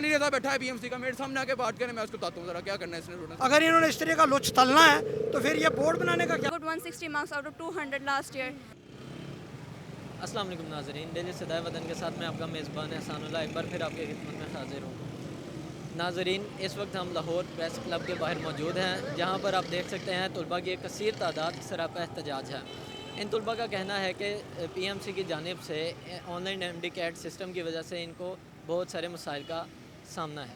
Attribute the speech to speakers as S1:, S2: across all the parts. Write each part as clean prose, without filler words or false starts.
S1: नहीं रहता, बैठा है बीएमसी का, मेरे सामने आके बात करें, मैं उसको बताता हूँ जरा क्या करना है इसने स्टूडेंट।
S2: अगर इन्होंने इस तरह का लुच तलना है तो फिर ये बोर्ड बनाने का क्या?
S3: got 160 marks out of 200 last year.
S4: अस्सलाम वालेकुम नाज़रीन, डेली सदाए वतन के साथ मैं आपका मेज़बान एहसानुल्लाह एक बार फिर आपकी खिदमत में हाजिर हूँ। नाज़रीन, इस वक्त हम लाहौर प्रेस क्लब के बाहर मौजूद हैं, जहाँ पर आप देख सकते हैं तलबा की एक कसीर तादाद सरापा एहतजाज है। इन तलबा का कहना है कि पीएमसी की जानिब से ऑनलाइन MD-CAT सिस्टम की वजह से इनको बहुत सारे मसाइल का सामना है।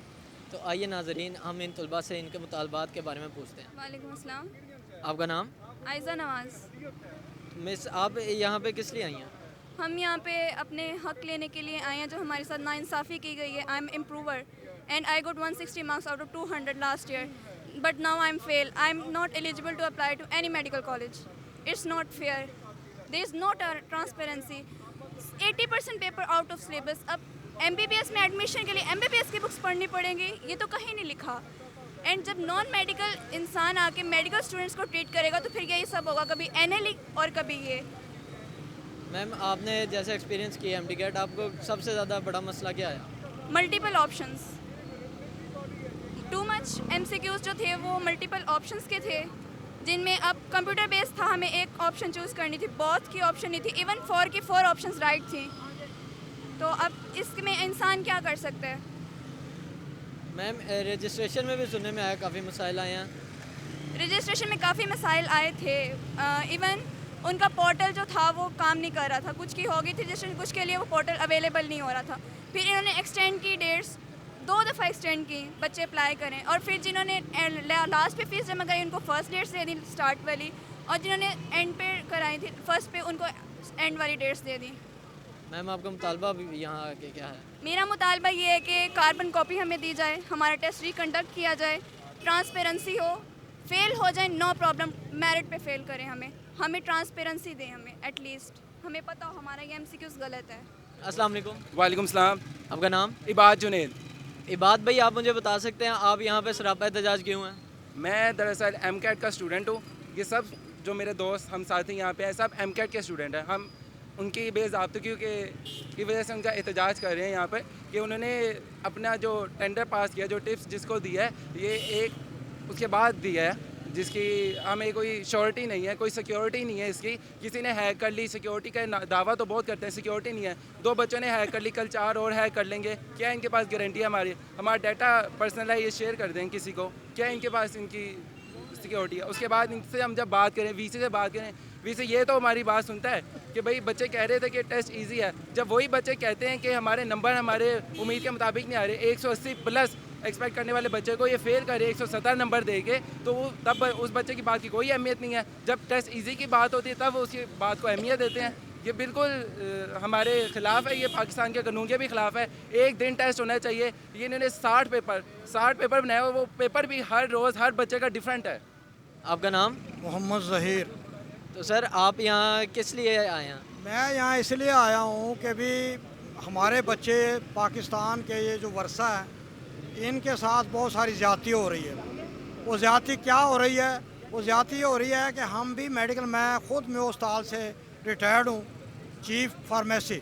S4: तो आइए नाज़रीन, हम इन तलबा से इनके मुतालबात के बारे में पूछते हैं।
S3: वालेकुम अस्सलाम।
S4: आपका नाम?
S3: आयज़ा नवाज़।
S4: मिस, आप यहाँ पे किस लिए आई हैं?
S3: हम यहाँ पे अपने हक लेने के लिए आए हैं जो हमारे साथ नाइंसाफ़ी की गई है। I am improver and I got 160 marks out of 200 last year, but now I am fail. I am not eligible to apply to any medical college. It's not fair, there is not a transparency. 80% paper out of syllabus. अब MBBS में admission के लिए MBBS की books पढ़नी पड़ेंगी, ये तो कहीं नहीं लिखा। एंड जब नॉन मेडिकल इंसान आके मेडिकल स्टूडेंट्स को ट्रीट करेगा तो फिर यही सब होगा, कभी NLE और कभी ये।
S4: मैम, आपने जैसे एक्सपीरियंस किया MD-CAT, आपको सबसे ज़्यादा बड़ा मसला क्या है?
S3: Multiple options, too much MCQs जो थे वो मल्टीपल ऑप्शंस के थे, जिनमें अब कंप्यूटर बेस्ड था, हमें एक ऑप्शन चूज़ करनी थी, बोथ की ऑप्शन नहीं थी, इवन 4 की 4 ऑप्शंस राइट थी। तो अब इसमें इंसान क्या कर सकता है?
S4: मैम, रजिस्ट्रेशन में भी सुनने में आया काफ़ी मसाइल आए हैं।
S3: रजिस्ट्रेशन में काफ़ी मसाइल आए थे। इवन उनका पोर्टल जो था वो काम नहीं कर रहा था, कुछ की हो गई थी रजिस्ट्रेशन, कुछ के लिए वो पोर्टल अवेलेबल नहीं हो रहा था। फिर इन्होंने एक्सटेंड की डेट्स, 2 दफ़ा एक्सटेंड की, बच्चे अप्लाई करें। और फिर जिन्होंने लास्ट पे फीस जमा कराई उनको फर्स्ट डेट्स दे दी स्टार्ट वाली, और जिन्होंने एंड पे कराई थी फर्स्ट पे उनको एंड वाली डेट्स दे दी।
S4: मैम, आपका मुतालबा भी यहाँ आके क्या है?
S3: मेरा मुतालबा ये है कि कार्बन कॉपी हमें दी जाए, हमारा टेस्ट रिकंडक्ट किया जाए, ट्रांसपेरेंसी हो, फेल हो जाए नो प्रॉब्लम, मेरिट पे फेल करें, हमें ट्रांसपेरेंसी दें, हमें एटलीस्ट हमें पता हो हमारा ये MCQs गलत है।
S4: अस्सलाम वालेकुम।
S1: वालेकुम सलाम।
S4: आपका नाम?
S1: इबाद जुनेद।
S4: इबाद भाई, आप मुझे बता सकते हैं आप यहाँ पे सरापा एहतजाज क्यों हैं?
S1: मैं दरअसल MCAT का स्टूडेंट हूँ। ये सब जो मेरे दोस्त हम साथी यहाँ पे हैं सब MCAT के स्टूडेंट हैं। हम उनकी बेज़ाब्तगी की वजह से उनका एहतजाज कर रहे हैं यहाँ पर कि उन्होंने अपना जो टेंडर पास किया, जो टिप्स जिसको दिया है, ये एक उसके बाद दिया है जिसकी हमें कोई श्योरिटी नहीं है, कोई सिक्योरिटी नहीं है इसकी। किसी ने हैक कर ली, सिक्योरिटी का दावा तो बहुत करते हैं, सिक्योरिटी नहीं है। 2 बच्चों ने हैक कर ली, कल 4 और हैक कर लेंगे, क्या इनके पास गारंटी है? हमारा डाटा पर्सनल है, ये शेयर कर दें किसी को, क्या इनके पास इनकी सिक्योरिटी है? उसके बाद इनसे हम जब बात करें, VC से बात करें, VC ये तो हमारी बात सुनता है कि भाई बच्चे कह रहे थे कि टेस्ट ईजी है। जब वही बच्चे कहते हैं कि हमारे नंबर हमारे उम्मीद के मुताबिक नहीं आ रहे, 180 प्लस एक्सपेक्ट करने वाले बच्चे को ये फेल करे 170 नंबर देके, तो वो तब उस बच्चे की बात की कोई अहमियत नहीं है। जब टेस्ट इजी की बात होती है तब उसकी बात को अहमियत देते हैं। ये बिल्कुल हमारे ख़िलाफ़ है, ये पाकिस्तान के कानून के भी ख़िलाफ़ है। एक दिन टेस्ट होना चाहिए। ये इन्होंने 60 पेपर बनाए हुए, वो पेपर भी हर रोज़ हर बच्चे का डिफरेंट है।
S4: आपका नाम?
S2: मोहम्मद ज़हीर।
S4: तो सर, आप यहाँ किस लिए आए हैं?
S2: मैं यहाँ इसलिए आया हूँ कि भी हमारे बच्चे पाकिस्तान के ये जो वर्षा है इनके साथ बहुत सारी ज़्यादती हो रही है। वो ज़्यादती क्या हो रही है? वो ज़्यादती हो रही है कि हम भी मेडिकल, मैं ख़ुद में अस्पताल से रिटायर्ड हूँ, चीफ फार्मेसी।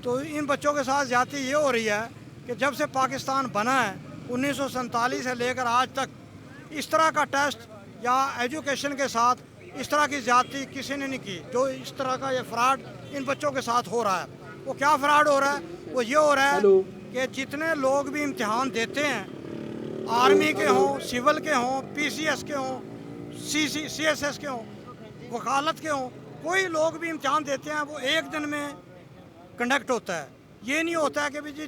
S2: तो इन बच्चों के साथ ज़्यादती ये हो रही है कि जब से पाकिस्तान बना है 1947 से लेकर आज तक इस तरह का टेस्ट या एजुकेशन के साथ इस तरह की ज़्यादती किसी ने नहीं की। जो इस तरह का ये फ्रॉड इन बच्चों के साथ हो रहा है, वो क्या फ्रॉड हो रहा है? वो ये हो रहा है कि जितने लोग भी इम्तिहान देते हैं, आर्मी के हों, सिविल के हों, PCS के हों, CSS के हों, वकालत के हों, कोई लोग भी इम्तिहान देते हैं वो एक दिन में कंडक्ट होता है। ये नहीं होता है कि भाई जी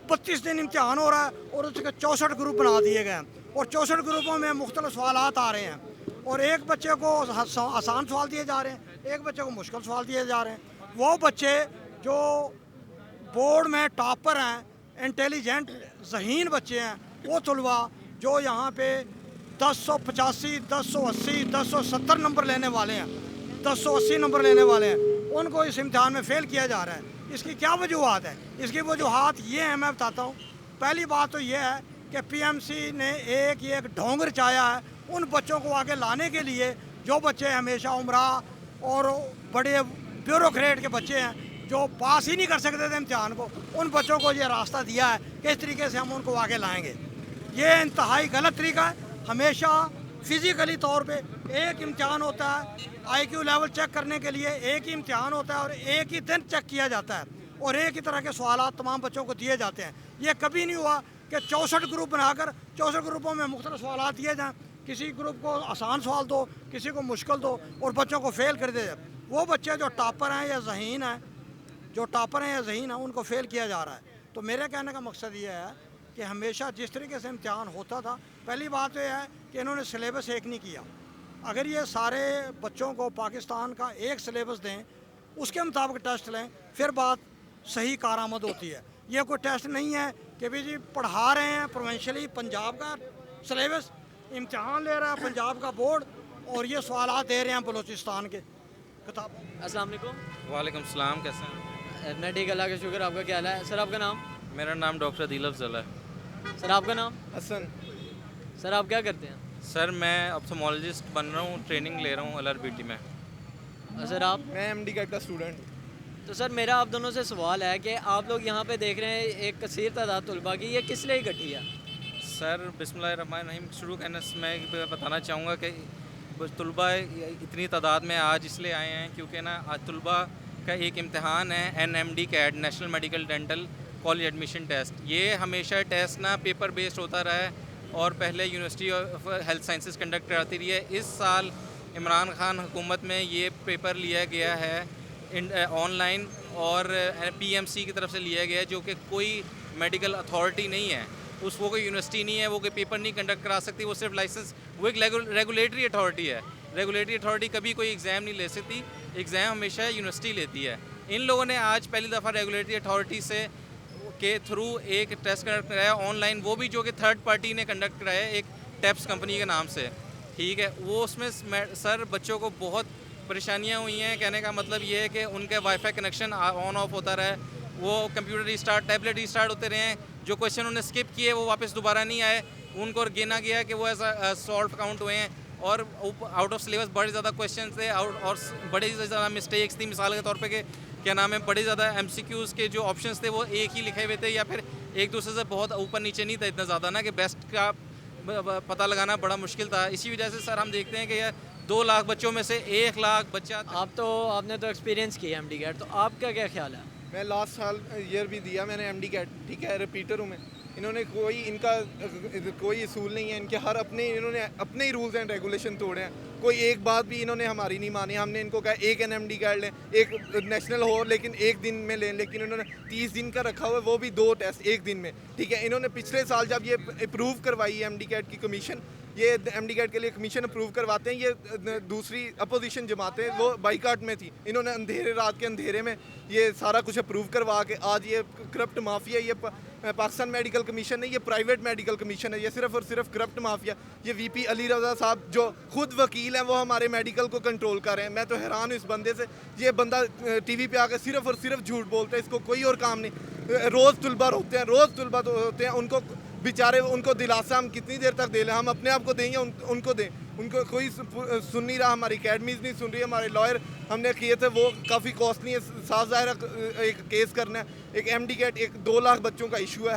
S2: 32 दिन इम्तिहान हो रहा है और उसके 64 ग्रुप बना दिए गए हैं और 64 ग्रुपों में मुख्तलिफ सवालात आ रहे हैं और एक बच्चे को आसान सवाल दिए जा रहे हैं, एक बच्चे को मुश्किल सवाल दिए जा रहे हैं। वो बच्चे जो बोर्ड में टॉपर हैं, इंटेलिजेंट ज़हीन बच्चे हैं, वो तलबा जो यहाँ पे 1085, 1080, 1070 नंबर लेने वाले हैं, 1080 नंबर लेने वाले हैं, उनको इस इम्तिहान में फ़ेल किया जा रहा है। इसकी क्या वजूहत है? इसकी वजूहत ये है, मैं बताता हूँ। पहली बात तो ये है कि PMC ने एक ढोंग रचाया है उन बच्चों को आगे लाने के लिए जो बच्चे हमेशा उम्रा और बड़े ब्यूरोक्रेट के बच्चे हैं, जो पास ही नहीं कर सकते थे इम्तिहान को, उन बच्चों को ये रास्ता दिया है कि इस तरीके से हम उनको आगे लाएंगे। ये इंतहाई गलत तरीका है। हमेशा फिज़िकली तौर पे एक इम्तिहान होता है, IQ लेवल चेक करने के लिए एक ही इम्तिहान होता है और एक ही दिन चेक किया जाता है और एक ही तरह के सवालात तमाम बच्चों को दिए जाते हैं। ये कभी नहीं हुआ कि 64 ग्रुप बनाकर 64 ग्रुपों में मुख्तलिफ सवालात दिए जाएँ, किसी ग्रुप को आसान सवाल दो, किसी को मुश्किल दो और बच्चों को फेल कर दे जाए। वो बच्चे जो टॉपर हैं या ज़हीन हैं, उनको फेल किया जा रहा है। तो मेरे कहने का मकसद ये है कि हमेशा जिस तरीके से इम्तिहान होता था, पहली बात तो यह है कि इन्होंने सिलेबस एक नहीं किया। अगर ये सारे बच्चों को पाकिस्तान का एक सिलेबस दें, उसके मुताबिक टेस्ट लें, फिर बात सही कारआमद होती है। ये कोई टेस्ट नहीं है कि भाई जी पढ़ा रहे हैं प्रोविंशियली पंजाब का सिलेबस, इम्तिहान ले रहा है पंजाब का बोर्ड और ये सवालात दे रहे हैं बलूचिस्तान के किताब।
S4: अस्सलाम वालेकुम।
S5: वालेकुम सलाम, कैसे हैं?
S4: मैं ठीक, अल्लाह का शुक्र। आपका क्या हाल है सर? आपका नाम?
S5: मेरा नाम डॉक्टर दिल अफजल है।
S4: सर आपका नाम?
S6: हसन।
S4: सर आप क्या करते हैं?
S5: सर मैं ऑप्थेमोलॉजिस्ट बन रहा हूँ, ट्रेनिंग ले रहा हूँ LRBT में।
S4: और सर आप?
S6: मैं MD कैट का स्टूडेंट हूँ।
S4: तो सर मेरा आप दोनों से सवाल है कि आप लोग यहाँ पे देख रहे हैं एक कसीर तादाद तलबा की, ये किस लिए इकट्ठी है?
S5: सर बिस्मिल्लाहिर्रहमानिर्रहीम, शुरू करने से मैं बताना चाहूँगा कि तलबा इतनी तादाद में आज इसलिए आए हैं क्योंकि ना आज तलबा का एक इम्तहान है NMD CAT, national medical dental college admission test. ये हमेशा टेस्ट ना पेपर बेस्ड होता रहा है और पहले university of health sciences conduct कराती रही है। इस साल इमरान खान हुकूमत में ये पेपर लिया गया है ऑनलाइन और PMC की तरफ से लिया गया है, जो कि कोई मेडिकल अथॉरिटी नहीं है, वो कोई यूनिवर्सिटी नहीं है, वो कोई पेपर नहीं कंडक्ट करा सकती, वो सिर्फ लाइसेंस, वो एक रेगुलेटरी अथॉरिटी है। रेगुलेटरी अथॉरिटी कभी कोई एग्ज़ाम नहीं ले सकती, एग्ज़ाम हमेशा यूनिवर्सिटी लेती है। इन लोगों ने आज पहली दफ़ा रेगुलेटरी अथॉरिटी से के थ्रू एक टेस्ट कंडक्ट कराया ऑनलाइन, वो भी जो कि थर्ड पार्टी ने कंडक्ट कराया एक टेप्स कंपनी के नाम से, ठीक है। वो उसमें सर बच्चों को बहुत परेशानियाँ हुई हैं। कहने का मतलब ये है कि उनके वाईफाई कनेक्शन ऑन ऑफ होता रहा है, वो कंप्यूटर रिस्टार्ट, टैबलेट रिस्टार्ट होते रहे हैं, जो क्वेश्चन उन्होंने स्किप किए वो वापस दोबारा नहीं आए, उनको गिना गया कि वो ऐसा सॉल्व काउंट हुए हैं और आउट ऑफ सिलेबस बड़े ज़्यादा क्वेश्चन थे और बड़ी ज़्यादा मिस्टेक्स थी। मिसाल के तौर पे कि क्या नाम है, बड़े ज़्यादा MCQs के जो ऑप्शंस थे वो एक ही लिखे हुए थे या फिर एक दूसरे से बहुत ऊपर नीचे नहीं था इतना ज़्यादा ना कि बेस्ट का पता लगाना बड़ा मुश्किल था। इसी वजह से सर हम देखते हैं कि यार 2 लाख बच्चों में से 1 लाख बच्चा।
S4: आपने तो एक्सपीरियंस किया MD कैट, तो आपका क्या ख्याल है?
S6: मैं लास्ट साल ईयर भी दिया मैंने MD कैट, ठीक है, रिपीटर हूँ मैं। इन्होंने कोई असूल नहीं है इनके, इन्होंने अपने ही रूल्स एंड रेगुलेशन तोड़े हैं। कोई एक बात भी इन्होंने हमारी नहीं मानी। हमने इनको कहा एक NMD कैट लें, एक नेशनल हो लेकिन एक दिन में लें, लेकिन इन्होंने 30 दिन का रखा हुआ है, वो भी 2 टेस्ट एक दिन में, ठीक है। इन्होंने पिछले साल जब ये अप्रूव करवाई है MD कैट की कमीशन, ये MD कैट के लिए कमीशन अप्रूव करवाते हैं, ये दूसरी अपोजिशन जमातें वो बाइकाट में थी, इन्होंने रात के अंधेरे में ये सारा कुछ अप्रूव करवा के आज ये करप्ट माफिया, ये पाकिस्तान मेडिकल कमीशन नहीं, ये प्राइवेट मेडिकल कमीशन है, ये सिर्फ और सिर्फ करप्ट माफिया। ये VP अली रज़ा साहब जो खुद वकील हैं वो हमारे मेडिकल को कंट्रोल कर रहे हैं। मैं तो हैरान हूँ इस बंदे से। ये बंदा TV पे आकर सिर्फ और सिर्फ झूठ बोलता है, इसको कोई और काम नहीं। रोज़ तलबा होते हैं, उनको बेचारे उनको दिलासा हम कितनी देर तक दे लें, हम अपने आप को दें या उनको दें, उनको कोई सुन नहीं रहा। हमारी अकेडमीज़ नहीं सुन रही है, हमारे लॉयर हमने किए थे वो काफ़ी कॉस्टली है, साफ ज़ाहिर एक केस करना है। एक MD कैट एक 2 लाख बच्चों का इशू है,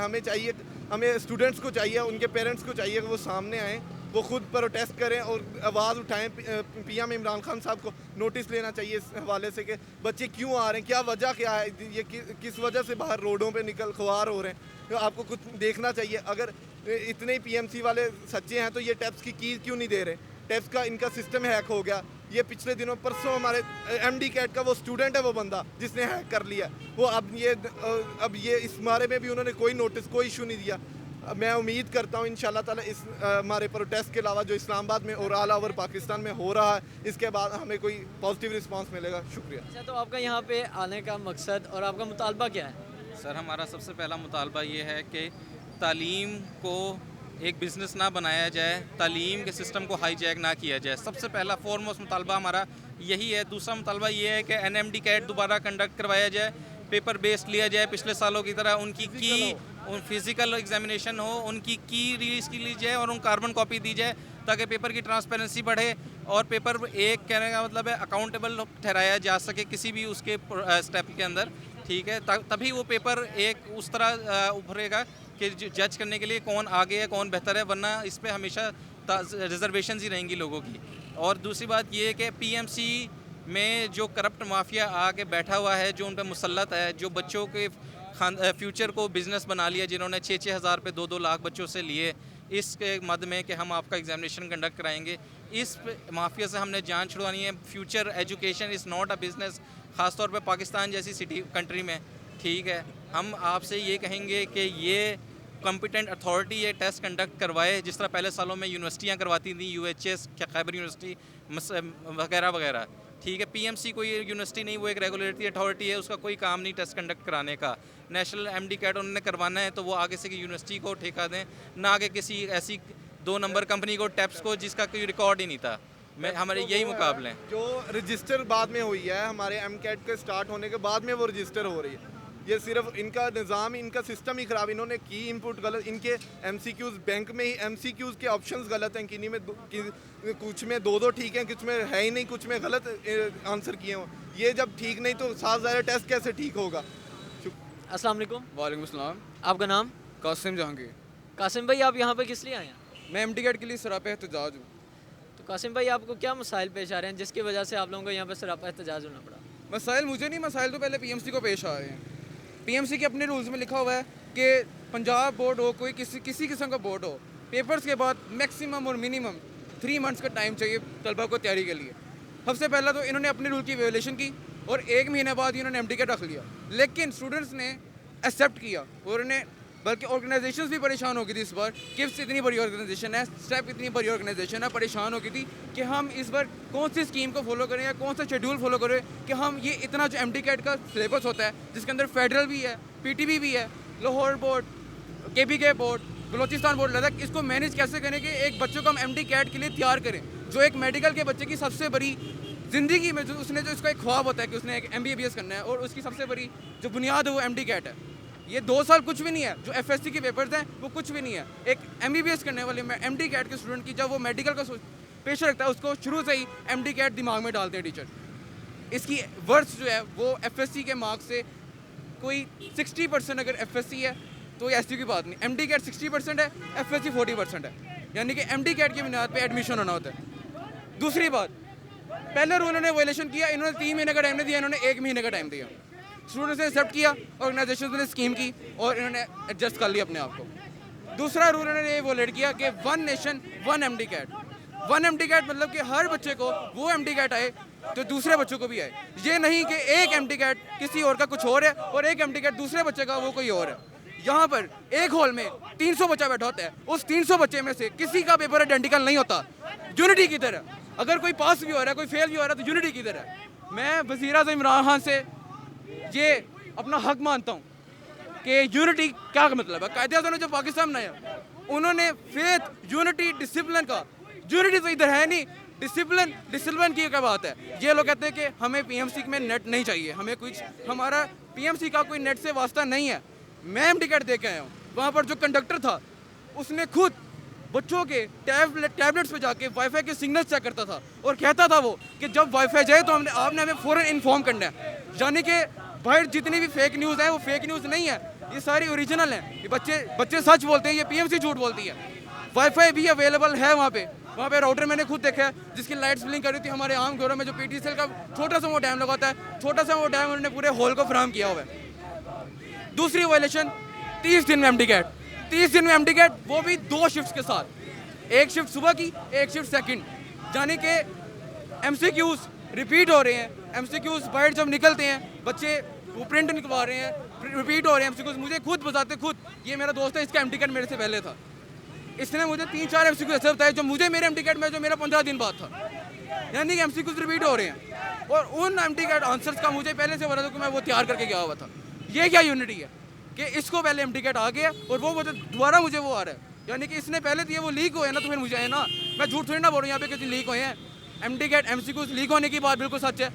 S6: हमें स्टूडेंट्स को चाहिए, उनके पेरेंट्स को चाहिए कि वो सामने आएँ, वो खुद प्रोटेस्ट करें और आवाज़ उठाएं। PM इमरान खान साहब को नोटिस लेना चाहिए इस हवाले से कि बच्चे क्यों आ रहे हैं, क्या वजह क्या है, ये किस वजह से बाहर रोडों पे निकल खुआर हो रहे हैं। तो आपको कुछ देखना चाहिए। अगर इतने ही PMC वाले सच्चे हैं तो ये टेप्स की क्यों नहीं दे रहे? टेप्स का इनका सिस्टम हैक हो गया। ये पिछले दिनों परसों हमारे MD कैट का वो स्टूडेंट है, वो बंदा जिसने हैक कर लिया, वो अब ये इस बारे में भी उन्होंने कोई नोटिस, कोई इशू नहीं दिया। मैं उम्मीद करता हूँ इंशाल्लाह ताला इस हमारे प्रोटेस्ट के अलावा जो इस्लामाबाद में और ऑल ओवर पाकिस्तान में हो रहा है, इसके बाद हमें कोई पॉजिटिव रिस्पांस मिलेगा। शुक्रिया।
S4: अच्छा, तो आपका यहाँ पे आने का मकसद और आपका मुतालबा क्या है?
S5: सर हमारा सबसे पहला मुतालबा ये है कि तालीम को एक बिज़नेस ना बनाया जाए, तालीम के सिस्टम को हाईजैक ना किया जाए। सबसे पहला फॉरमोस्ट मुतालबा हमारा यही है। दूसरा मुतालबा ये है कि NMD कैट दोबारा कंडक्ट करवाया जाए, पेपर बेस्ड लिया जाए पिछले सालों की तरह। उनकी उन फिज़िकल एग्जामिनेशन हो, उनकी की रिलीज़ की ली जाए और उन कार्बन कॉपी दी जाए ताकि पेपर की ट्रांसपेरेंसी बढ़े और पेपर एक कहने का मतलब है अकाउंटेबल ठहराया जा सके किसी भी उसके स्टेप के अंदर, ठीक है। तभी वो पेपर एक उस तरह उभरेगा कि जज करने के लिए कौन आगे है कौन बेहतर है, वरना इस पर हमेशा रिजर्वेशन ही रहेंगी लोगों की। और दूसरी बात ये है कि पीएमसी में जो करप्ट माफिया आके बैठा हुआ है, जो उन पर मुसल्लत है, जो बच्चों के फ्यूचर को बिज़नेस बना लिया, जिन्होंने 6-6 हज़ार पे 2-2 लाख बच्चों से लिए इसके मद में कि हम आपका एग्जामिनेशन कंडक्ट कराएंगे, इस माफिया से हमने जान छुड़वानी है। Future education is not a business, ख़ासतौर पे पाकिस्तान जैसी सिटी कंट्री में, ठीक है। हम आपसे ये कहेंगे कि ये कॉम्पिटेंट अथॉरिटी ये टेस्ट कंडक्ट करवाए, जिस तरह पहले सालों में यूनिवर्सिटियाँ करवाती थी, UHS, खैबर यूनिवर्सिटी वगैरह वगैरह, ठीक है। पीएमसी कोई यूनिवर्सिटी नहीं, वो एक रेगुलेटरी अथॉरिटी है, उसका कोई काम नहीं टेस्ट कंडक्ट कराने का। नेशनल MD कैट उन्होंने करवाना है तो वो आगे से यूनिवर्सिटी को ठेका दें, ना आगे किसी ऐसी 2 नंबर कंपनी को, टैप्स को, जिसका कोई रिकॉर्ड ही नहीं था। मैं हमारे यही मुकाबले हैं।
S6: जो रजिस्टर बाद में हुई है, हमारे MCAT के स्टार्ट होने के बाद में वो रजिस्टर हो रही है। ये सिर्फ इनका निज़ाम, इनका सिस्टम ही ख़राब, इन्होंने की इनपुट गलत, इनके MCQs बैंक में ही MCQs के ऑप्शंस गलत हैं, किन्हीं में कुछ में 2-2 ठीक हैं, कुछ में है ही नहीं, कुछ में गलत आंसर किए हों। ये जब ठीक नहीं तो साथ ज़्यादा टेस्ट कैसे ठीक होगा।
S4: अस्सलाम वालेकुम।
S7: वालेकुम अस्सलाम।
S4: आपका नाम?
S7: कासिम जहांगीर।
S4: कासिम भाई, आप यहाँ पे किस लिए आए हैं?
S7: मैं MD कैट के लिए सरापा एहतजाज हूँ।
S4: तो कासिम भाई, आपको क्या मसाइल पेश आ रहे हैं जिसकी वजह से आप लोगों को यहाँ पे सरापा एहतजाज होना पड़ा?
S7: मसाइल मुझे नहीं, मसाइल तो पहले PMC को पेश आ रहे हैं। PMC के अपने रूल्स में लिखा हुआ है कि पंजाब बोर्ड हो, कोई किसी किस्म का बोर्ड हो, पेपर्स के बाद मैक्सिमम और मिनिमम 3 मंथ्स का टाइम चाहिए तलबा को तैयारी के लिए। सबसे पहला तो इन्होंने अपने रूल की वायलेशन की और 1 महीने बाद इन्होंने MD कैट रख लिया, लेकिन स्टूडेंट्स ने एक्सेप्ट किया और उन्हें, बल्कि ऑर्गेनाइजेशंस भी परेशान हो गई थी इस बार। किफ्स इतनी बड़ी ऑर्गेनाइजेशन है, स्टेप इतनी बड़ी ऑर्गेनाइजेशन है, परेशान हो गई थी कि हम इस बार कौन सी स्कीम को फॉलो करें या कौन सा शेड्यूल फॉलो करें कि हम ये इतना जो MD कैट का सिलेबस होता है, जिसके अंदर फेडरल भी है, PTB भी है, Lahore board, KPK board, Balochistan board, Ladakh, इसको मैनेज कैसे करें कि एक बच्चों को हम MD कैट के लिए तैयार करें, जो एक मेडिकल के बच्चे की सबसे बड़ी ज़िंदगी में जो उसने जो इसका एक ख्वाब होता है कि उसने एक MBBS करना है और उसकी सबसे बड़ी जो बुनियाद है वो MD कैट है। ये 2 साल कुछ भी नहीं है, जो FSC के पेपर्स हैं वो कुछ भी नहीं है। एक MBBS करने वाले MD कैट के स्टूडेंट की जब वो मेडिकल का पेशा रखता है, उसको शुरू से ही MD कैट दिमाग में डालते हैं टीचर। इसकी वर्ड्स जो है वो FSC के मार्क्स से कोई 60% अगर FSC है तो ऐसी की बात नहीं, MD कैट 60% है, FSC 40% है, यानी कि MD कैट की बुनियाद पे एडमिशन होना होता है। दूसरी बात, पहले रूल उन्होंने वायलेशन किया, इन्होंने 3 महीने का टाइम नहीं दिया, इन्होंने 1 महीने का टाइम दिया। स्टूडेंट्स ने एक्सेप्ट किया, ऑर्गेनाइजेशन ने स्कीम की और इन्होंने एडजस्ट कर लिया अपने आप को। दूसरा रूल उन्होंने ये वोलेट किया कि 1 nation 1 MD CAT. 1 MD CAT मतलब कि हर बच्चे को वो MD कैट आए तो दूसरे बच्चों को भी आए। ये नहीं कि एक MD कैट किसी और का कुछ और है और एक MD कैट दूसरे बच्चे का वो कोई और है। यहाँ पर एक हॉल में 300 बच्चा बैठा होता है, उस 300 बच्चे में से किसी का पेपर आइडेंटिकल नहीं होता, यूनिटी की तरह। अगर कोई पास भी हो रहा है, कोई फेल भी हो रहा है तो यूनिटी की तरह। मैं वज़ीर आज़म इमरान खान से ये अपना हक मानता हूँ कि यूनिटी क्या मतलब है। कायदे-ए-आज़म ने जो पाकिस्तान बनाया, उन्होंने फेथ, यूनिटी, डिसिप्लिन का, यूनिटी तो इधर है नहीं, डिसिप्लिन की क्या बात है। ये लोग कहते हैं कि हमें PMC में नेट नहीं चाहिए, हमें कुछ, हमारा PMC का कोई नेट से वास्ता नहीं है। मैं MD कैट दे के आया हूँ, वहाँ पर जो कंडक्टर था उसने खुद बच्चों के टैबलेट्स पे जाके वाईफाई के सिग्नल चेक करता था और कहता था वो कि जब वाईफाई जाए तो आपने हमें फ़ौरन इन्फॉर्म करना है। यानी कि बाहर जितनी भी फेक न्यूज़ है वो फेक न्यूज़ नहीं है, ये सारी ओरिजिनल हैं। ये बच्चे सच बोलते हैं, ये PMC झूठ बोलती है। वाईफाई भी अवेलेबल है वहाँ पे राउटर मैंने खुद देखा है जिसकी लाइट्स ब्लिंक कर रही थी। हमारे आम घरों में जो PTCL का छोटा सा वो डैम लगाता है, छोटा सा वो डैम उन्होंने पूरे हॉल को फराहम किया हुआ है। दूसरी वायलेशन 30 दिन में MD कैट, 30 दिन में MD कैट, वो भी 2 शिफ्ट्स के साथ, एक शिफ्ट सुबह की, एक शिफ्ट सेकंड। यानी कि MCQs रिपीट हो रहे हैं। MCQs बाहर जब निकलते हैं बच्चे वो प्रिंट निकलवा रहे हैं, रिपीट हो रहे हैं MCQs। मुझे खुद बताते, खुद ये मेरा दोस्त है, इसका MD कैट मेरे से पहले था, इसने मुझे 3-4 MCQs ऐसे बताए जो मुझे मेरे MD कैट में जो मेरा 15 दिन बाद था। यानी कि MCQs रिपीट हो रहे हैं और उन MD कैट आंसर्स का मुझे पहले से पता था कि मैं वो तैयार करके गया हुआ था। ये क्या यूनिटी है कि इसको पहले MD कैट आ गया और वो दोबारा मुझे वो आ रहा है। यानी कि इसने पहले दिए, वो लीक हुए ना, तो फिर मुझे है ना, मैं झूठ थोड़ी ना बोल रहा हूँ यहाँ पे किसी लीक हुए हैं। MD कैट MCQs लीक होने की बात बिल्कुल सच है,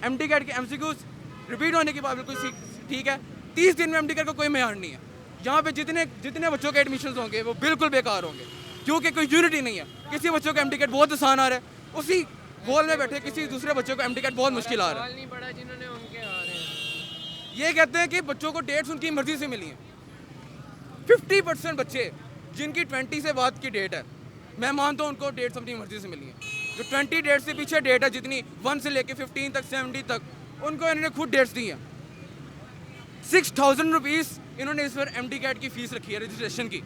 S7: MD कैट के MCQs रिपीट होने की बात बिल्कुल ठीक है। 30 दिन में MD कैट का कोई मेयार नहीं है। यहाँ पे जितने जितने बच्चों के एडमिशन होंगे वो बिल्कुल बेकार होंगे, क्योंकि कोई यूनिटी नहीं है। किसी बच्चों को एमडी कैट बहुत आसान आ रहा है, उसी गोल में बैठे किसी दूसरे बच्चों को एमडी कैट बहुत मुश्किल आ रहा है।
S4: नहीं पड़ा जिन्होंने उनके आ रहे हैं।
S7: ये कहते हैं कि बच्चों को डेट्स उनकी मर्जी से मिली हैं। 50% बच्चे जिनकी 20 से बाद की डेट है, मैं मानता हूँ उनको डेट्स अपनी मर्जी से मिली हैं। जो 20 डेट से पीछे डेट है, जितनी 1 से लेके 15 तक 70 तक, उनको इन्होंने खुद डेट्स दी हैं। 6000 रुपीज़ इन्होंने इस पर एमडी कैट की फ़ीस रखी है रजिस्ट्रेशन की,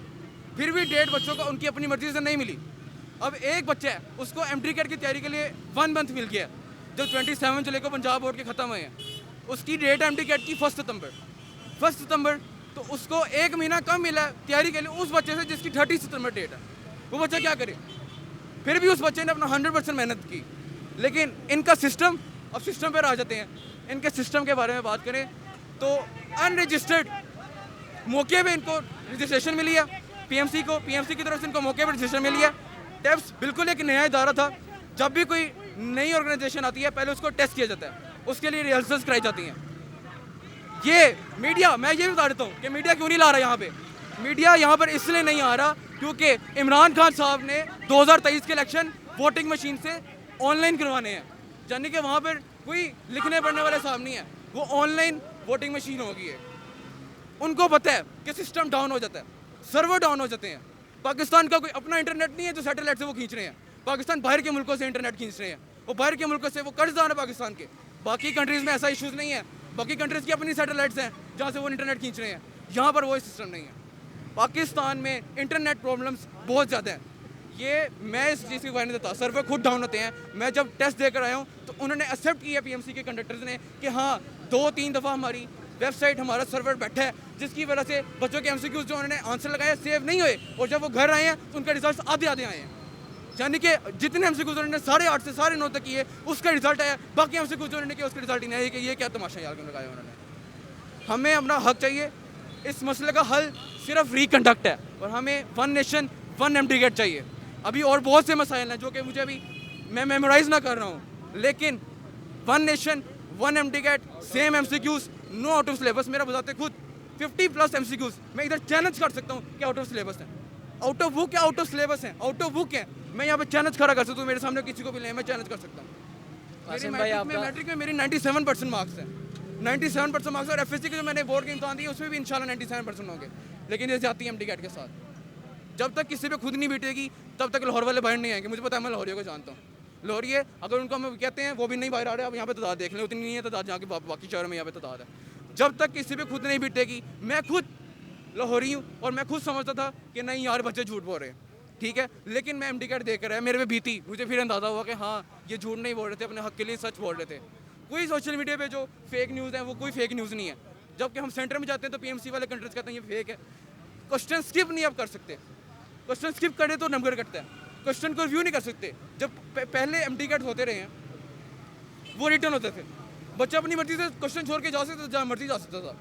S7: फिर भी डेट बच्चों को उनकी अपनी मर्जी से नहीं मिली। अब एक बच्चा है, उसको एमडी कैट की तैयारी के लिए 1 मंथ मिल गया, जब 27 जुलाई को पंजाब बोर्ड के ख़त्म हुए हैं। उसकी डेट एमडी कैट की 1 सितंबर, तो उसको 1 महीना कम मिला है तैयारी के लिए उस बच्चे से जिसकी 30 सितंबर डेट है। वो बच्चा क्या करे? फिर भी उस बच्चे ने अपना 100% मेहनत की। लेकिन इनका सिस्टम, अब सिस्टम पर आ जाते हैं। इनके सिस्टम के बारे में बात करें तो अनरजिस्टर्ड मौके पे इनको रजिस्ट्रेशन मिली है। पीएमसी की तरफ से इनको मौके पर रजिस्ट्रेशन मिली है। टेप्स बिल्कुल एक नया इदारा था। जब भी कोई नई ऑर्गेनाइजेशन आती है पहले उसको टेस्ट किया जाता है, उसके लिए रिहर्सल्स कराई जाती हैं। ये मीडिया, मैं ये भी बता देता हूँ कि मीडिया क्यों नहीं ला रहा यहाँ पे। मीडिया यहाँ पर इसलिए नहीं आ रहा क्योंकि इमरान खान साहब ने 2023 के इलेक्शन वोटिंग मशीन से ऑनलाइन करवाने हैं, यानी कि वहाँ पर कोई लिखने पढ़ने वाले साहब नहीं है, वो ऑनलाइन वोटिंग मशीन होगी है। उनको पता है कि सिस्टम डाउन हो जाता है, सर्वर डाउन हो जाते हैं। पाकिस्तान का कोई अपना इंटरनेट नहीं है जो सैटेलाइट से वो खींच रहे हैं। पाकिस्तान बाहर के मुल्कों से इंटरनेट खींच रहे हैं, वो बाहर के मुल्कों से वो कर्जदार है पाकिस्तान के। बाकी कंट्रीज़ में ऐसा इशूज़ नहीं है, बाकी कंट्रीज़ की अपनी सैटेलाइट्स हैं जहाँ से वो इंटरनेट खींच रहे हैं। यहाँ पर वो सिस्टम नहीं है। पाकिस्तान में इंटरनेट प्रॉब्लम्स बहुत ज़्यादा हैं। ये मैं इस चीज़ की वारंटी देता, सर्वर खुद डाउन होते हैं। मैं जब टेस्ट देकर आया हूँ तो उन्होंने एक्सेप्ट किया पीएमसी के कंडक्टर्स ने कि हाँ 2-3 दफ़ा हमारी वेबसाइट, हमारा सर्वर बैठा है, जिसकी वजह से बच्चों के एमसीक्यूज़ जो उन्होंने आंसर लगाया सेव नहीं हुए, और जब वो घर आए हैं तो उनका रिजल्ट आधे आए हैं। यानी कि जितने एमसीक्यूज़ उन्होंने 8:30 से 9:30 तक किए उसका रिजल्ट आया, बाकी एमसीक्यूज़ जो उन्होंने किया उसका रिजल्ट ही नहीं आया। कि ये क्या तमाशा यार लगाया उन्होंने। हमें अपना हक चाहिए। इस मसले का हल सिर्फ रिकंडक्ट है, और हमें 1 नेशन 1 एमडी कैट चाहिए। अभी और बहुत से मसाइल हैं जो कि मुझे अभी मैं मेमोराइज़ ना कर रहा हूँ, लेकिन 1 nation 1 MD CAT, same MCQs, no out of syllabus. मेरा बताते खुद 50+ एमसीक्यूज़ मैं इधर चैलेंज कर सकता हूँ कि आउट ऑफ सिलेबस है, आउट ऑफ बुक है, आउट ऑफ सिलेबस है, आउट ऑफ बुक है। मैं यहाँ पे चैलेंज खड़ा कर सकता हूँ, मेरे सामने किसी को भी ले मैं चैलेंज कर सकता हूँ। मैट्रिक में मेरी 97% मार्क्स हैं, 97% मार्क्स। और एफएससी के जो मैंने बोर्ड के इम्तहान दिए उसमें भी इंशाल्लाह 97% होंगे। लेकिन ये जाती है एमडी कैट के साथ, जब तक किसी पे खुद नहीं बीतेगी तब तक लाहौर वाले बाहर नहीं आएंगे। मुझे पता है, मैं लाहौरियों को जानता हूँ। लाहौरिये अगर उनको हम कहते हैं वो भी नहीं बाहर आ रहे। अब यहाँ पे तादाद देख लें, उतनी नहीं है तादाद जहाँ की बाकी शहरों में यहाँ पे तादाद है। जब तक किसी पे खुद नहीं बीतेगी, मैं खुद लाहौरी हूँ और मैं खुद समझता था कि नहीं यार बच्चे झूठ बोल रहे हैं, ठीक है। लेकिन मैं एमडी कैट देख कर आया, मेरे पे बीती, मुझे फिर अंदाज़ा हुआ कि हाँ ये झूठ नहीं बोल रहे थे, अपने हक के लिए सच बोल रहे थे। कोई सोशल मीडिया पे जो फेक न्यूज़ है वो कोई फेक न्यूज़ नहीं है। जबकि हम सेंटर में जाते हैं तो पीएमसी वाले कंट्रीज कहते हैं ये फेक है। क्वेश्चन स्किप नहीं आप कर सकते, क्वेश्चन स्किप करें तो नंबर कटता है। क्वेश्चन को रिव्यू नहीं कर सकते। जब पहले एमडी कैट होते रहे हैं वो रिटर्न होते थे, बच्चा अपनी मर्जी से क्वेश्चन छोड़ के जा सकता था, जहाँ मर्जी जा सकता था।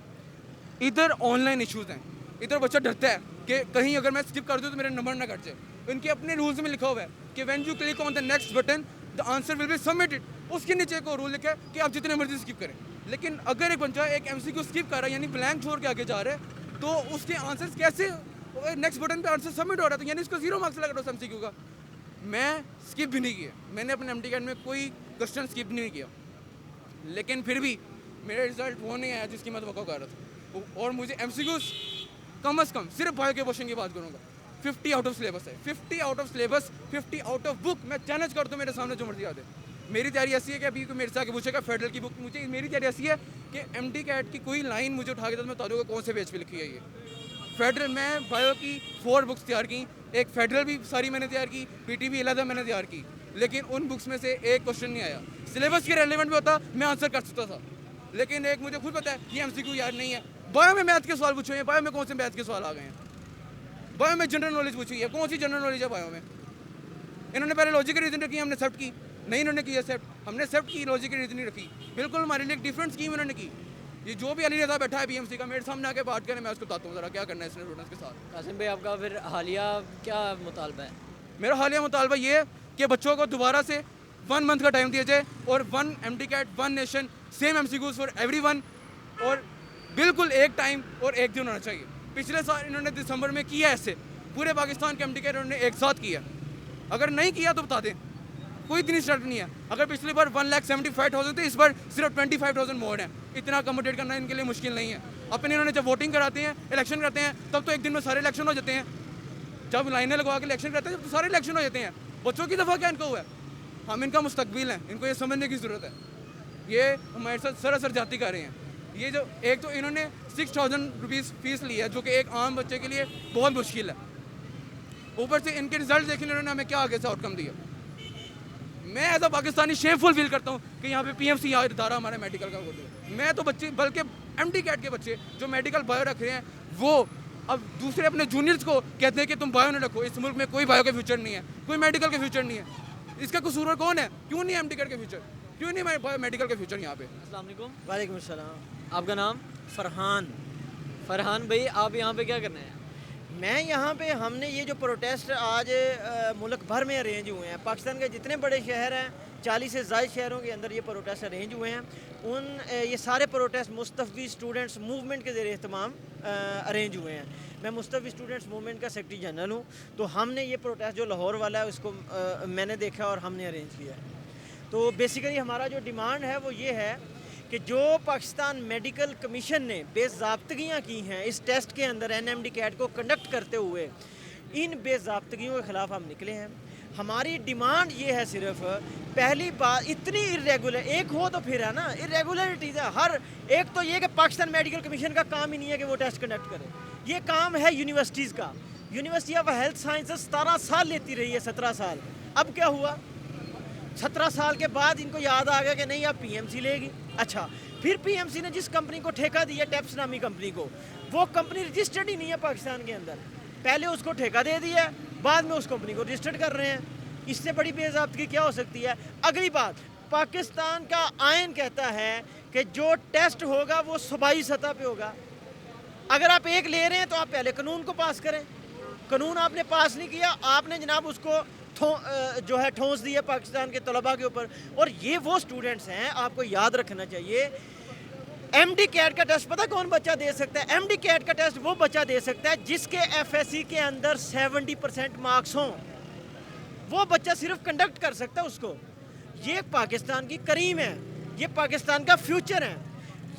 S7: इधर ऑनलाइन इश्यूज़ हैं, इधर बच्चा डरता है कि कहीं अगर मैं स्किप कर दूँ तो मेरा नंबर ना कट जाए। इनके अपने रूल्स में लिखा हुआ है कि when you click on the next button the answer will be submitted. उसके नीचे को रूल लिखा है कि आप जितने मर्जी स्किप करें। लेकिन अगर एक बच्चा एक एमसीक्यू स्किप कर रहा है, यानी ब्लैंक छोड़ के आगे जा रहा है, तो उसके आंसर्स कैसे नेक्स्ट बटन पे आंसर सबमिट हो रहा था, यानी इसको 0 मार्क्स लग रहा था एमसीक्यू का। मैं स्किप भी नहीं किया, मैंने अपने एमडी कैट में कोई क्वेश्चन स्किप नहीं किया, लेकिन फिर भी मेरा रिजल्ट वो नहीं आया जिसकी मैं तवक्को कर रहा था। और मुझे एमसीक्यूज़ कम से कम सिर्फ बायो के क्वेश्चन की बात करूँगा, 50 आउट ऑफ सिलेबस है, 50 out of syllabus, 50 out of book. मैं चैलेंज कर दूँ, मेरे सामने जो मर्जी याद है। मेरी तैयारी ऐसी है कि अभी कोई मेरे से आके पूछेगा फेडरल की बुक, मुझे मेरी तैयारी ऐसी है कि एमडी कैट की कोई लाइन मुझे उठा के तो मैं बता दूँगा कौन से पेज पे लिखी है ये। फेडरल, मैं बायो की 4 बुक्स तैयार की, एक फेडरल भी सारी मैंने तैयार की, पीटीबी अलग मैंने तैयार की, लेकिन उन बुक्स में से एक क्वेश्चन नहीं आया। सिलेबस के रेलेवेंट भी होता मैं आंसर कर सकता था, लेकिन एक मुझे खुद पता है ये एमसीक्यू याद नहीं है। बायो में मैथ के सवाल पूछे हैं, बायो में कौन से मैथ के सवाल आ गए हैं? बायो में जनरल नॉलेज पूछी है, कौन सी जनरल नॉलेज है बायो में? इन्होंने पहले लॉजिकल रीजनिंग रखी, हमने एक्सेप्ट की, नहीं इन्होंने की एक्सेप्ट, हमने एक्सेप्ट की, लॉजिकल रीजनिंग रखी। बिल्कुल हमारे लिए एक डिफरेंट स्कीम इन्होंने की। ये जो भी अली रजा बैठा है पीएमसी का, मेरे सामने आके बात करें, मैं उसको बताता हूँ ज़रा क्या करना है इसने स्टूडेंट्स के साथ।
S4: कासिम भाई, आपका फिर हालिया क्या मुतालबा है?
S7: मेरा हालिया मुतालबा ये है कि बच्चों को दोबारा से 1 मंथ का टाइम दिया जाए, और 1 MD CAT 1 nation same MCQs for everyone, और बिल्कुल एक टाइम और एक दिन होना चाहिए। पिछले साल इन्होंने दिसंबर में किया ऐसे, पूरे पाकिस्तान के MD कैट इन्होंने एक साथ किया। अगर नहीं किया तो बता दें, कोई इतनी स्टार्ट नहीं है। अगर पिछली बार 1,75,000 तो इस बार सिर्फ 25,000 मोड है। इतना अकोमोडेट करना इनके लिए मुश्किल नहीं है। अपने इन्होंने जब वोटिंग कराते हैं, इलेक्शन करते हैं, तब तो एक दिन में सारे इलेक्शन हो जाते हैं। जब लाइनें लगवा के इलेक्शन करते हैं, जब तो सारे इलेक्शन हो जाते हैं। बच्चों की दफ़ा क्या इनको हुआ है? हम इनका मुस्तकबिल हैं, इनको ये समझने की ज़रूरत है। ये हमारे साथ सरासर जाती कर रहे हैं। ये जो एक तो इन्होंने 6,000 रुपीज़ फीस ली है, जो कि एक आम बच्चे के लिए बहुत मुश्किल है। ऊपर से इनके रिजल्ट देख लें इन्होंने हमें क्या आगे से आउटकम दिया। मैं as a Pakistani shameful feel करता हूँ कि यहाँ पे PMC इदारा हमारे मेडिकल का होता है। मैं तो बच्चे, बल्कि MD कैट के बच्चे जो मेडिकल बायो रख रहे हैं, वो अब दूसरे अपने जूनियर्स को कहते हैं कि तुम बायो नहीं रखो। इस मुल्क में कोई बायो का फ्यूचर नहीं है, कोई मेडिकल का फ्यूचर नहीं है। इसका कसूरवार कौन है? क्यों नहीं MD कैट का फ्यूचर, क्यों नहीं बायो मेडिकल का फ्यूचर यहाँ पे?
S4: अस्सलाम वालेकुम।
S8: वालेकुम अस्सलाम।
S4: आपका नाम?
S8: फरहान।
S4: फरहान भाई, आप यहाँ पे क्या करने हैं?
S8: मैं यहाँ पे, हमने ये जो प्रोटेस्ट आज मुल्क भर में अरेंज हुए हैं, पाकिस्तान के जितने बड़े शहर हैं, 40 से ज़ायद शहरों के अंदर ये प्रोटेस्ट अरेंज हुए हैं। ये सारे प्रोटेस्ट मुस्तफ़ी स्टूडेंट्स मूवमेंट के ज़रिए तमाम अरेंज हुए हैं। मैं मुस्तफ़ी स्टूडेंट्स मूवमेंट का सेक्रेटरी जनरल हूँ। तो हमने ये प्रोटेस्ट जो लाहौर वाला है उसको मैंने देखा और हमने अरेंज किया है। तो बेसिकली हमारा जो डिमांड है वो ये है कि जो पाकिस्तान मेडिकल कमीशन ने बेज़ाब्तगियाँ की हैं इस टेस्ट के अंदर NMD कैट को कंडक्ट करते हुए, इन बेज़ाब्तगियों के ख़िलाफ़ हम निकले हैं। हमारी डिमांड ये है, सिर्फ पहली बात इतनी इरेगुलर, एक हो तो फिर है ना, इरेगुलरिटीज़ है हर एक। तो ये कि पाकिस्तान मेडिकल कमीशन का काम ही नहीं है कि वो टेस्ट कंडक्ट करे, ये काम है यूनिवर्सिटीज़ का। यूनिवर्सिटी ऑफ हेल्थ साइंसेस 17 साल लेती रही है, 17 साल। अब क्या हुआ? 17 साल के बाद इनको याद आ गया कि नहीं अब PMC लेगी। अच्छा, फिर PMC ने जिस कंपनी को ठेका दिया, टेप्स नामी कंपनी को, वो कंपनी रजिस्टर्ड ही नहीं है पाकिस्तान के अंदर। पहले उसको ठेका दे दिया, बाद में उस कंपनी को रजिस्टर्ड कर रहे हैं। इससे बड़ी बेज़ाब्तगी क्या हो सकती है? अगली बात, पाकिस्तान का आइन कहता है कि जो टेस्ट होगा वो सूबाई सतह पे होगा। अगर आप एक ले रहे हैं तो आप पहले कानून को पास करें। कानून आपने पास नहीं किया, आपने जनाब उसको जो है ठोंस दिया पाकिस्तान के तलबा के ऊपर। और ये वो स्टूडेंट्स हैं, आपको याद रखना चाहिए, MD कैट का टेस्ट पता कौन बच्चा दे सकता है? MD कैट का टेस्ट वो बच्चा दे सकता है जिसके FSC के अंदर 70% मार्क्स हों। वो बच्चा सिर्फ कंडक्ट कर सकता है उसको। ये पाकिस्तान की करीम है, ये पाकिस्तान का फ्यूचर है।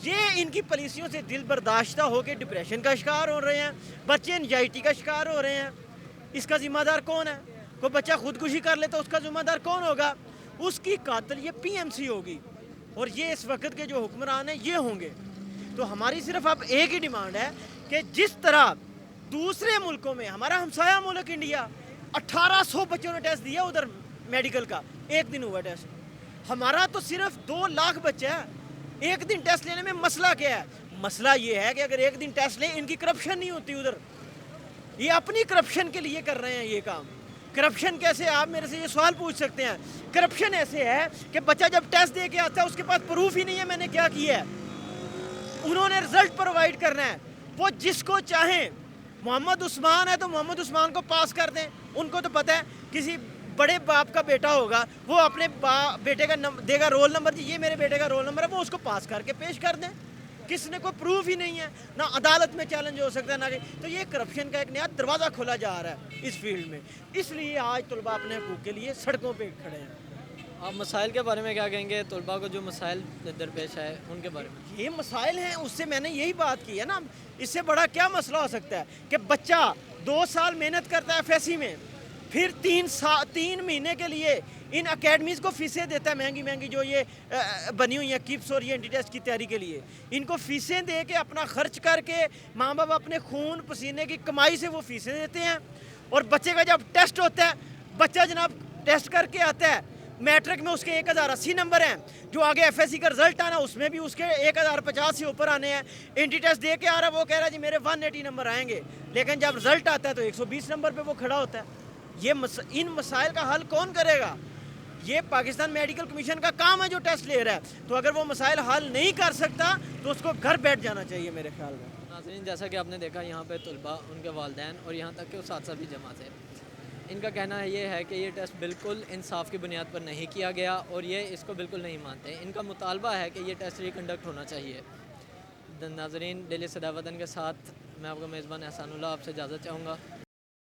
S8: ये इनकी पॉलिसियों से दिल बर्दाश्ता होकर डिप्रेशन का शिकार हो रहे हैं, बच्चे एंजाइटी का शिकार हो रहे हैं। इसका ज़िम्मेदार कौन है? कोई बच्चा खुदकुशी कर ले तो उसका ज़िम्मेदार कौन होगा? उसकी कातिल ये PMC होगी, और ये इस वक्त के जो हुक्मरान हैं ये होंगे। तो हमारी सिर्फ अब एक ही डिमांड है कि जिस तरह दूसरे मुल्कों में, हमारा हमसाया मुल्क इंडिया, 1800 बच्चों ने टेस्ट दिया उधर मेडिकल का, एक दिन हुआ टेस्ट। हमारा तो सिर्फ 2 लाख बच्चे हैं। एक दिन टेस्ट लेने में मसला क्या है? मसला ये है कि अगर एक दिन टेस्ट लें, इनकी करप्शन नहीं होती उधर, ये अपनी करप्शन के लिए कर रहे हैं ये काम। करप्शन कैसे? आप मेरे से ये सवाल पूछ सकते हैं। करप्शन ऐसे है कि बच्चा जब टेस्ट दे के आता है उसके पास प्रूफ ही नहीं है मैंने क्या किया है। उन्होंने रिजल्ट प्रोवाइड करना है, वो जिसको चाहें। मोहम्मद उस्मान है तो मोहम्मद उस्मान को पास कर दें। उनको तो पता है किसी बड़े बाप का बेटा होगा, वो अपने बेटे का देगा रोल नंबर, जी ये मेरे बेटे का रोल नंबर है, वो उसको पास करके पेश कर दें। किसने कोई प्रूफ ही नहीं है, ना अदालत में चैलेंज हो सकता है ना कहीं। तो ये करप्शन का एक नया दरवाज़ा खोला जा रहा है इस फील्ड में। इसलिए आज तलबा अपने हकूक़ के लिए सड़कों पे खड़े हैं।
S4: आप मसाइल के बारे में क्या कहेंगे? तलबा को जो मसाइल दरपेश है उनके बारे में।
S8: ये मसाइल हैं, उससे मैंने यही बात की है ना। इससे बड़ा क्या मसला हो सकता है कि बच्चा 2 साल मेहनत करता है FSC में, फिर 3 महीने के लिए इन अकेडमीज़ को फ़ीसें देता है, महंगी महंगी जो ये बनी हुई हैं किप्स और ये एंटी टेस्ट की तैयारी के लिए। इनको फ़ीसें दे के अपना खर्च करके, माँ बाप अपने खून पसीने की कमाई से वो फ़ीसें देते हैं। और बच्चे का जब टेस्ट होता है, बच्चा जनाब टेस्ट करके आता है, मैट्रिक में उसके 1080 नंबर हैं, जो आगे FSC का रिजल्ट आना उसमें भी उसके 1050 से ऊपर आने हैं। एंटी टेस्ट दे के आ रहा है, वो कह रहा है जी मेरे 180 नंबर आएंगे, लेकिन जब रिजल्ट आता है तो 120 नंबर पे वो खड़ा होता है। ये इन मसाइल का हल कौन करेगा? ये पाकिस्तान मेडिकल कमीशन का काम है जो टेस्ट ले रहा है। तो अगर वो मसाइल हल नहीं कर सकता तो उसको घर बैठ जाना चाहिए मेरे ख्याल में।
S4: नाज़रीन, जैसा कि आपने देखा यहाँ पे तलबा, उनके वालिदैन और यहाँ तक के उस्ताद भी जमा थे। इनका कहना ये है कि ये टेस्ट बिल्कुल इंसाफ की बुनियाद पर नहीं किया गया और ये इसको बिल्कुल नहीं मानते। इनका मुतालबा है कि ये टेस्ट रिकंडक्ट होना चाहिए। नाज़रीन, डेली सदा वतन के साथ मैं आपका मेज़बान एहसानुल्लाह आपसे इजाज़त चाहूँगा।